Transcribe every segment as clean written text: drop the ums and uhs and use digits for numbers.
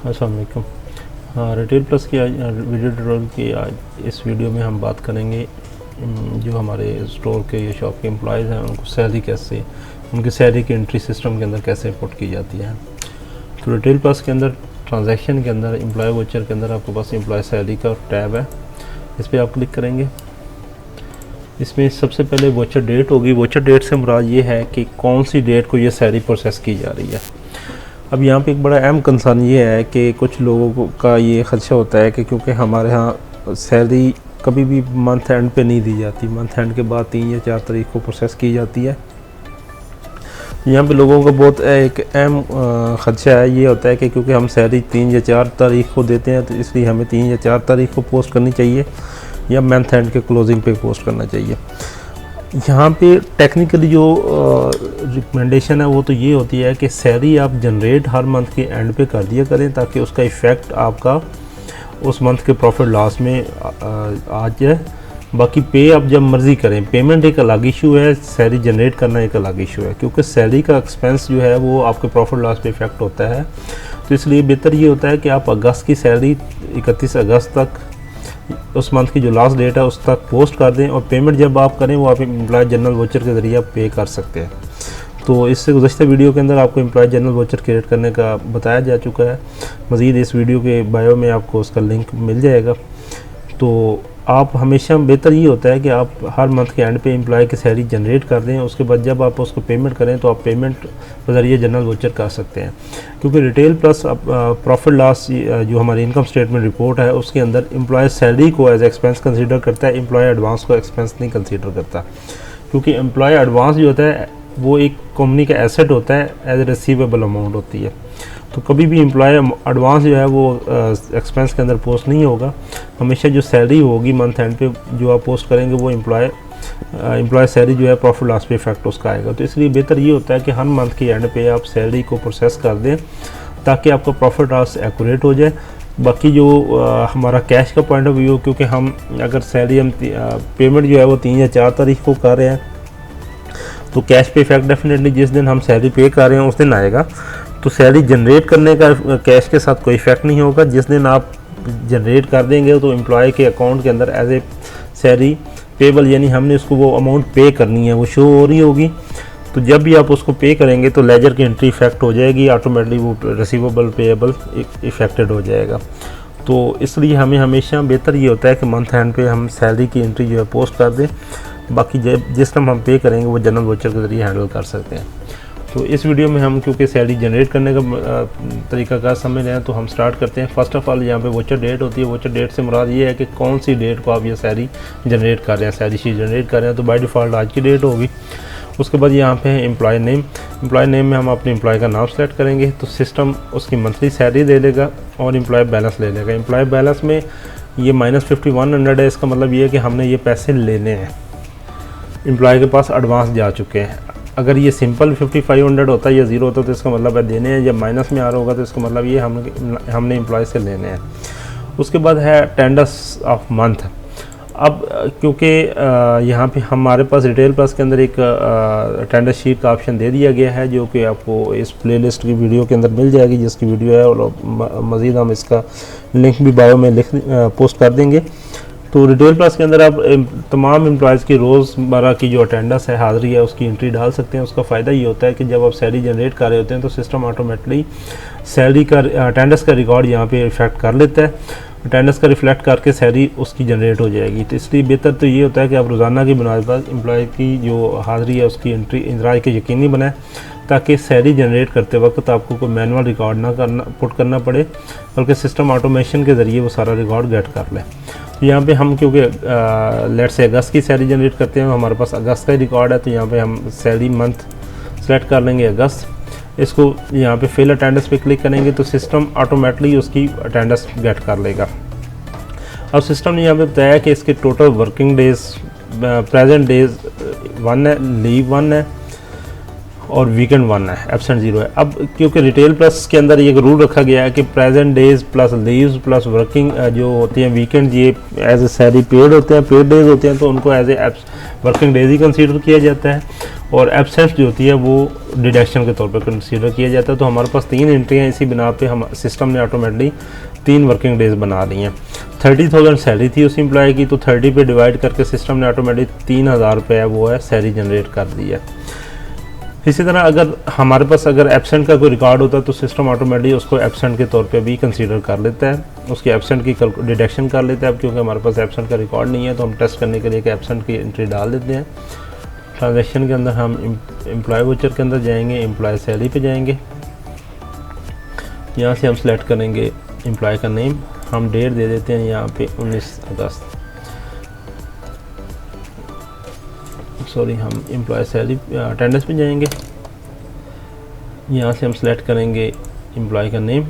अस्सलाम वालेकुम। Retail plus की आज वीडियो ट्यूटोरियल की आज इस वीडियो में हम बात करेंगे जो हमारे स्टोर के या शॉप के एम्प्लॉयज़ हैं उनको सैलरी कैसे, उनकी सैलरी की एंट्री सिस्टम के अंदर कैसे इनपुट की जाती है। तो रिटेल प्लस के अंदर ट्रांजैक्शन के अंदर एम्प्लॉय वाउचर के अंदर आपके पास एम्प्लॉय सैलरी का टैब है, इस पर आप क्लिक करेंगे। इसमें सबसे पहले वाउचर डेट होगी। वाउचर डेट से मुराद ये है कि कौन सी डेट को ये सैलरी प्रोसेस की जा रही है। अब यहाँ पे एक बड़ा अहम कंसर्न ये है कि कुछ लोगों का ये ख़दशा होता है कि क्योंकि हमारे यहाँ सैलरी कभी भी मंथ एंड पे नहीं दी जाती, मंथ एंड के बाद 3 या 4 तारीख को प्रोसेस की जाती है। यहाँ पे लोगों का बहुत एक अहम ख़दशा है, ये होता है कि क्योंकि हम सैलरी 3 या 4 तारीख को देते हैं तो इसलिए हमें 3 या 4 तारीख को पोस्ट करनी चाहिए या मंथ एंड के क्लोजिंग पे पोस्ट करना चाहिए। यहाँ पे टेक्निकली जो रिकमेंडेशन है वो तो ये होती है कि सैलरी आप जनरेट हर मंथ के एंड पे कर दिया करें ताकि उसका इफ़ेक्ट आपका उस मंथ के प्रॉफिट लॉस में आ जाए। बाकी पे आप जब मर्ज़ी करें, पेमेंट एक अलग इशू है, सैलरी जनरेट करना एक अलग इशू है, क्योंकि सैलरी का एक्सपेंस जो है वो आपके प्रॉफिट लॉस पे इफ़ेक्ट होता है। तो इसलिए बेहतर ये होता है कि आप अगस्त की सैलरी 31 अगस्त तक उस मंथ की जो लास्ट डेट है उस तक पोस्ट कर दें, और पेमेंट जब आप करें वो आप एम्प्लॉय जनरल वाउचर के ज़रिए आप पे कर सकते हैं। तो इससे गुज़श्ता वीडियो के अंदर आपको एम्प्लॉय जनरल वाउचर क्रिएट करने का बताया जा चुका है। मज़ीद इस वीडियो के बायो में आपको उसका लिंक मिल जाएगा। तो आप हमेशा बेहतर ये होता है कि आप हर मंथ के एंड पे एम्प्लॉय की सैलरी जनरेट कर दें, उसके बाद जब आप उसको पेमेंट करें तो आप पेमेंट ज़रिए जनरल वाउचर कर सकते हैं। क्योंकि रिटेल प्लस प्रॉफिट लॉस जो हमारी इनकम स्टेटमेंट रिपोर्ट है उसके अंदर एम्प्लॉय सैलरी को एज एक्सपेंस कंसीडर करता है, एम्प्लॉय एडवांस को एक्सपेंस नहीं कंसीडर करता। क्योंकि एम्प्लॉय एडवांस जो होता है वो एक कंपनी का एसेट होता है, एज रिसीवेबल अमाउंट होती है। तो कभी भी एम्प्लॉय एडवांस जो है वो एक्सपेंस के अंदर पोस्ट नहीं होगा। हमेशा जो सैलरी होगी मंथ एंड पे जो आप पोस्ट करेंगे वो एम्प्लॉय सैलरी जो है प्रॉफिट लॉस पे इफेक्ट उसका आएगा। तो इसलिए बेहतर ये होता है कि हर मंथ के एंड पे आप सैलरी को प्रोसेस कर दें ताकि आपका प्रॉफिट लॉस एक्यूरेट हो जाए। बाकी जो हमारा कैश का पॉइंट ऑफ व्यू, क्योंकि हम अगर सैलरी हम पेमेंट जो है वो 3 या 4 तारीख को कर रहे हैं तो कैश पे इफेक्ट डेफिनेटली जिस दिन हम सैलरी पे कर रहे हैं उस दिन आएगा। तो सैलरी जनरेट करने का कैश के साथ कोई इफेक्ट नहीं होगा। जिस दिन आप जनरेट कर देंगे तो एम्प्लॉय के अकाउंट के अंदर एज ए सैलरी पेबल, यानी हमने उसको वो अमाउंट पे करनी है, वो शो हो रही होगी। तो जब भी आप उसको पे करेंगे तो लेजर की एंट्री इफेक्ट हो जाएगी, ऑटोमेटिकली वो रिसीवेबल पेएबल इफेक्टेड हो जाएगा। तो इसलिए हमें हमेशा बेहतर ये होता है कि मंथ एंड पे हम सैलरी की एंट्री जो है पोस्ट कर दें। बाकी जिस टाइम हम पे करेंगे वो जनरल वाउचर के ज़रिए हैंडल कर सकते हैं। तो इस वीडियो में हम क्योंकि सैलरी जनरेट करने का तरीकाकार समझ रहे हैं तो हम स्टार्ट करते हैं। फर्स्ट ऑफ ऑल यहाँ पे वाउचर डेट होती है। वाउचर डेट से मुराद ये है कि कौन सी डेट को आप ये सैलरी जनरेट कर रहे हैं, सैलरी शीट जनरेट कर रहे हैं। तो बाय डिफ़ॉल्ट आज की डेट होगी। उसके बाद यहाँ पे है एम्प्लॉय नेम। एम्प्लॉय नेम में हम अपने एम्प्लॉय का नाम सेलेक्ट करेंगे तो सिस्टम उसकी मंथली सैलरी दे लेगा और एम्प्लॉय बैलेंस ले लेगा। एम्प्लॉय बैलेंस में ये -5100 है। इसका मतलब ये है कि हमने ये पैसे लेने हैं, एम्प्लॉय के पास एडवांस जा चुके हैं। अगर ये सिंपल 5500 होता है या 0 होता तो इसका मतलब है देने हैं, जब माइनस में आ रहा होगा तो इसका मतलब ये हमने एम्प्लॉय से लेने हैं। उसके बाद है टेंडर्स ऑफ मंथ। अब क्योंकि यहाँ पे हमारे पास रिटेल प्लस के अंदर एक टेंडर शीट का ऑप्शन दे दिया गया है जो कि आपको इस प्लेलिस्ट की वीडियो के अंदर मिल जाएगी, जिसकी वीडियो है, और मज़ीद हम इसका लिंक भी बायो में पोस्ट कर देंगे। तो रिटेल प्लस के अंदर आप तमाम एम्प्लॉयज़ की रोज़मर्रा की जो अटेंडेंस है, हाज़िरी है, उसकी एंट्री डाल सकते हैं। उसका फ़ायदा ये होता है कि जब आप सैलरी जनरेट कर रहे होते हैं तो सिस्टम ऑटोमेटिकली सैलरी का अटेंडेंस का रिकॉर्ड यहाँ पे इफेक्ट कर लेता है। अटेंडेंस का रिफ्लेक्ट करके सैलरी उसकी जनरेट हो जाएगी। तो इसलिए बेहतर तो ये होता है कि आप रोज़ाना की बुनियाद पर एम्प्लॉय की जो हाज़िरी है उसकी एंट्री इंदराज के यकीनी बनाएं ताकि सैलरी जनरेट करते वक्त आपको कोई मैनुअल रिकॉर्ड ना पुट करना पड़े, बल्कि सिस्टम ऑटोमेशन के ज़रिए वो सारा रिकॉर्ड गेट कर ले। तो यहाँ पे हम क्योंकि लेट से अगस्त की सैलरी जनरेट करते हैं, हमारे पास अगस्त का ही रिकॉर्ड है, तो यहाँ पे हम सैलरी मंथ सेलेक्ट कर लेंगे अगस्त। इसको यहाँ पे फिल अटेंडेंस पे क्लिक करेंगे तो सिस्टम ऑटोमेटिकली उसकी अटेंडेंस गेट कर लेगा। अब सिस्टम ने यहाँ पे बताया कि इसके total working days present days 1 है, लीव 1 है और वीकेंड 1 है, एब्सेंट 0 है। अब क्योंकि रिटेल प्लस के अंदर ये रूल रखा गया है कि present days plus leaves plus working जो होती हैं वीकेंड, ये एज ए सैलरी पेड होते हैं, पेड डेज होते हैं, तो उनको एज ए वर्किंग डेज ही कंसीडर किया जाता है। और एब्सेंट जो होती है वो डिडक्शन के तौर पर कंसीडर किया जाता है। तो हमारे पास 3 एंट्री हैं, इसी बिना पे हम सिस्टम ने ऑटोमेटिकली 3 वर्किंग डेज़ बना दी हैं। 30,000 सैलरी थी उस एम्प्लॉय की, तो 30 पे डिवाइड करके सिस्टम ने ऑटोमेटिक 3,000 रुपये वो है सैलरी जनरेट कर दी है। इसी तरह अगर हमारे पास अगर एब्सेंट का कोई रिकॉर्ड होता है तो सिस्टम ऑटोमेटिकली उसको एब्सेंट के तौर पे भी कंसीडर कर लेता है, उसकी एब्सेंट की डिडक्शन कर लेता है। अब क्योंकि हमारे पास एब्सेंट का रिकॉर्ड नहीं है तो हम टेस्ट करने के लिए कि एब्सेंट की एंट्री डाल देते हैं। ट्रांजैक्शन के अंदर हम एम्प्लॉय वाउचर के अंदर जाएंगे, एम्प्लॉय सैलरी पे जाएंगे, यहाँ से हम सेलेक्ट करेंगे एम्प्लॉय का नेम, हम डेट दे देते हैं यहाँ पे 19 अगस्त, सॉरी हम एम्प्लॉय सैलरी अटेंडेंस पे जाएंगे, यहाँ से हम सेलेक्ट करेंगे एम्प्लॉय का नेम,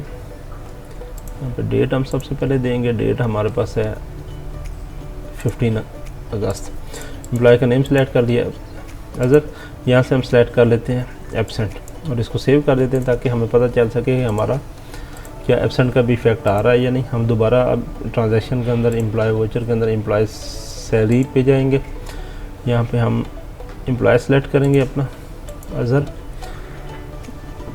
यहाँ पे डेट हम सबसे पहले देंगे, डेट हमारे पास है 15 अगस्त। एम्प्लॉय का नेम सेलेक्ट कर लिया अगर, यहाँ से हम सेलेक्ट कर लेते हैं एब्सेंट और इसको सेव कर देते हैं ताकि हमें पता चल सके कि हमारा क्या एब्सेंट का भी इफेक्ट आ रहा है या नहीं। हम दोबारा अब ट्रांजैक्शन के अंदर एम्प्लॉय वाउचर के अंदर एम्प्लॉय सैलरी पे जाएंगे, यहाँ पे हम एम्प्लॉय सेलेक्ट करेंगे अपना अजर,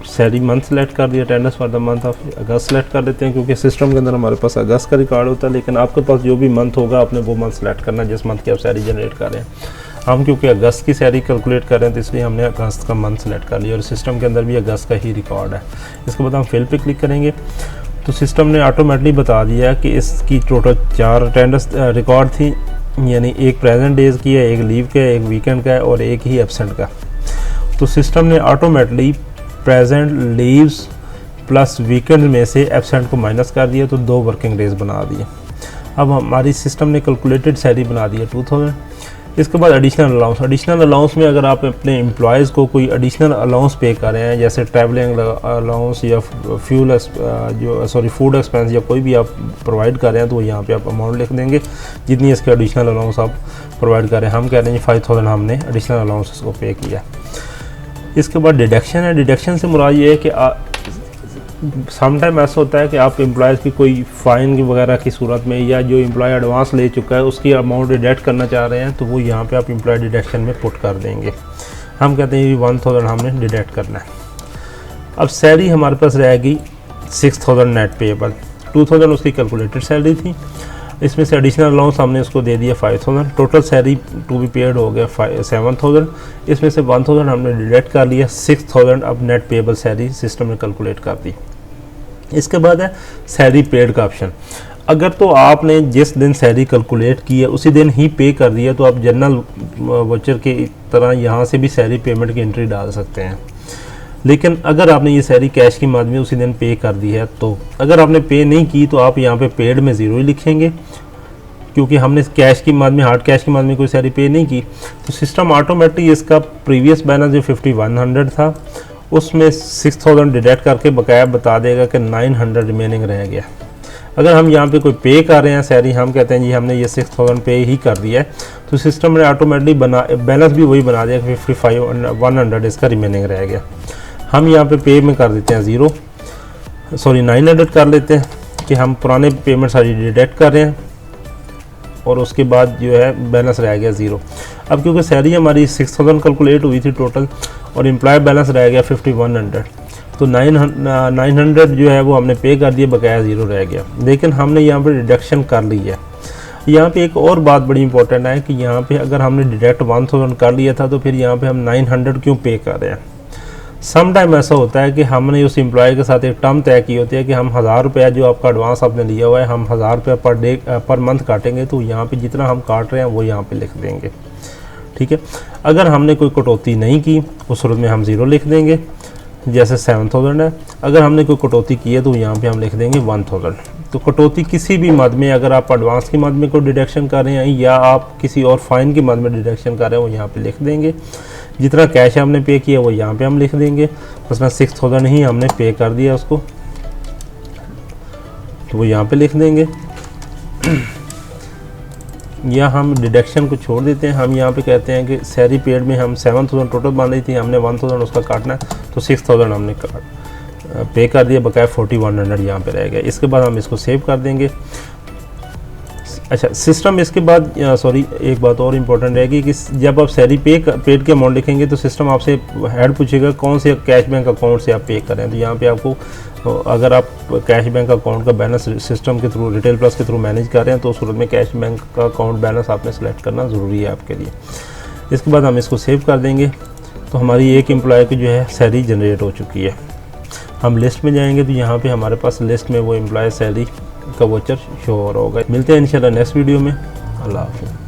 सैलरी मंथ सेलेक्ट कर दिया, attendance for the month of August select कर देते हैं क्योंकि सिस्टम के अंदर हमारे पास अगस्त का रिकॉर्ड होता है, लेकिन आपके पास जो भी मंथ होगा आपने वो मंथ सेलेक्ट करना जिस मंथ की आप सैलरी जनरेट कर रहे हैं। हम क्योंकि अगस्त की सैलरी कैलकुलेट कर रहे हैं तो इसलिए हमने अगस्त का मंथ सेलेक्ट कर लिया और सिस्टम के अंदर भी अगस्त का ही रिकॉर्ड है। इसके बाद हम फिल पे क्लिक करेंगे तो सिस्टम ने ऑटोमेटिकली बता दिया कि इसकी टोटल 4 अटेंडेंस रिकॉर्ड थी, यानी एक प्रेजेंट डेज की है, एक लीव का है, एक वीकेंड का है और एक ही एब्सेंट का। तो सिस्टम ने automatically present, leaves plus weekend में से एब्सेंट को माइनस कर दिया तो 2 वर्किंग डेज बना दिए। अब हमारी सिस्टम ने कैलकुलेटेड सैलरी बना दी है 2000। इसके बाद एडिशनल अलाउंस, एडिशनल अलाउंस में अगर आप अपने एम्प्लॉयज़ को कोई एडिशनल अलाउंस पे कर रहे हैं जैसे ट्रैवलिंग अलाउंस या फ्यूल फूड एक्सपेंस या कोई भी आप प्रोवाइड कर रहे हैं तो यहाँ पे आप अमाउंट लिख देंगे जितनी इसके एडिशनल अलाउंस आप प्रोवाइड कर रहे हैं। हम कह रहे हैं 5000 हमने एडिशनल अलाउंस को पे किया। इसके बाद डिडक्शन है, डिडक्शन से मुराद ये है कि समटाइम ऐसा होता है कि आप एम्प्लॉयज़ की कोई फ़ाइन की वगैरह की सूरत में या जो एम्प्लॉय एडवांस ले चुका है उसकी अमाउंट डिडक्ट करना चाह रहे हैं तो वो यहाँ पे आप एम्प्लॉय डिडक्शन में पुट कर देंगे। हम कहते हैं 1000 हमने डिडक्ट करना है। अब सैलरी हमारे पास रहेगी 6000 नेट पेएबल, 2000 उसकी कैलकुलेटेड सैलरी थी, इसमें से एडिशनल अलाउंस हमने उसको दे दिया 5000, total salary to be paid हो गया 7000, इसमें से 1000 हमने डिडक्ट कर लिया, 6000 अब नेट पेएबल सैलरी सिस्टम ने कैलकुलेट कर दी। इसके बाद है सैलरी पेड का ऑप्शन। अगर तो आपने जिस दिन सैलरी कैलकुलेट की है उसी दिन ही पे कर दिया तो आप जनरल वाउचर की तरह यहाँ से भी सैलरी पेमेंट की एंट्री डाल सकते हैं। लेकिन अगर आपने ये सैलरी कैश की मद में उसी दिन पे कर दी है तो अगर आपने पे नहीं की तो आप यहाँ पे पेड में 0 ही लिखेंगे क्योंकि हमने कैश की मद में, हार्ड कैश की मद में कोई सैलरी पे नहीं की। तो सिस्टम ऑटोमेटिकली इसका प्रीवियस बैलेंस जो 5100 था उसमें 6000 डिडक्ट करके बकाया बता देगा कि 900 रिमेनिंग रह गया। अगर हम यहाँ पे कोई पे कर रहे हैं सैलरी, हम कहते हैं जी हमने ये 6000 पे ही कर दिया है तो सिस्टम ने ऑटोमेटिकली बैलेंस भी वही बना दिया कि 55,100 इसका रिमेनिंग रह गया। हम यहाँ पे में कर देते हैं 900 कर लेते हैं कि हम पुराने पेमेंट सारी डिडक्ट कर रहे हैं और उसके बाद जो है बैलेंस रह गया 0। अब क्योंकि सैलरी हमारी 6000 कैलकुलेट हुई थी टोटल और एम्प्लॉय बैलेंस रह गया 5100 तो 900 जो है वो हमने पे कर दिया, बकाया 0 रह गया। लेकिन हमने यहाँ पे डिडक्शन कर ली है। यहाँ पे एक और बात बड़ी इंपॉर्टेंट है कि यहाँ पे अगर हमने डिडक्ट 1000 कर लिया था तो फिर यहाँ पे हम 900 क्यों पे कर रहे हैं। सम टाइम ऐसा होता है कि हमने उस एम्प्लॉय के साथ एक टर्म तय की होती है कि हम 1000 रुपया जो आपका एडवांस आपने लिया हुआ है हम 1000 रुपया पर मंथ काटेंगे, तो यहाँ पे जितना हम काट रहे हैं वो यहाँ पे लिख देंगे, ठीक है। अगर हमने कोई कटौती नहीं की उस सूरत में हम 0 लिख देंगे, जैसे 7000 है। अगर हमने कोई कटौती की है तो यहाँ पे हम लिख देंगे 1000। तो कटौती किसी भी मद में, अगर आप एडवांस की मद में कोई डिडक्शन कर रहे हैं या आप किसी और फाइन की मद में डिडक्शन कर रहे हैं वो यहाँ पे लिख देंगे। जितना कैश हमने पे किया वो यहाँ पे हम लिख देंगे। मसलन 6000 ही हमने पे कर दिया उसको तो वो यहाँ पे लिख देंगे। या हम डिडक्शन को छोड़ देते हैं, हम यहाँ पे कहते हैं कि सैलरी पेड में हम 7000 टोटल बांधी थी, हमने 1000 उसका काटना है तो 6000 हमने पे कर दिया, बकाया 4100 यहाँ पे रह गया। इसके बाद हम इसको सेव कर देंगे। अच्छा, सिस्टम इसके बाद सॉरी एक बात और इम्पोर्टेंट रहेगी कि जब आप सैलरी पेड के अमाउंट लिखेंगे तो सिस्टम आपसे हेड पूछेगा कौन से कैश बैंक अकाउंट से आप पे करें। तो यहाँ पे आपको अगर आप कैश बैंक अकाउंट का बैलेंस सिस्टम के थ्रू रिटेल प्लस के थ्रू मैनेज कर रहे हैं तो उस सूरत में कैश बैंक का अकाउंट बैलेंस आपने सेलेक्ट करना ज़रूरी है आपके लिए। इसके बाद हम इसको सेव कर देंगे तो हमारी एक एम्प्लॉय की जो है सैलरी जनरेट हो चुकी है। हम लिस्ट में जाएंगे तो यहाँ पे हमारे पास लिस्ट में वो एम्प्लॉय सैलरी का वोचर शो हो रहा होगा। मिलते हैं इंशाल्लाह नेक्स्ट वीडियो में। अल्लाह हाफ़िज़।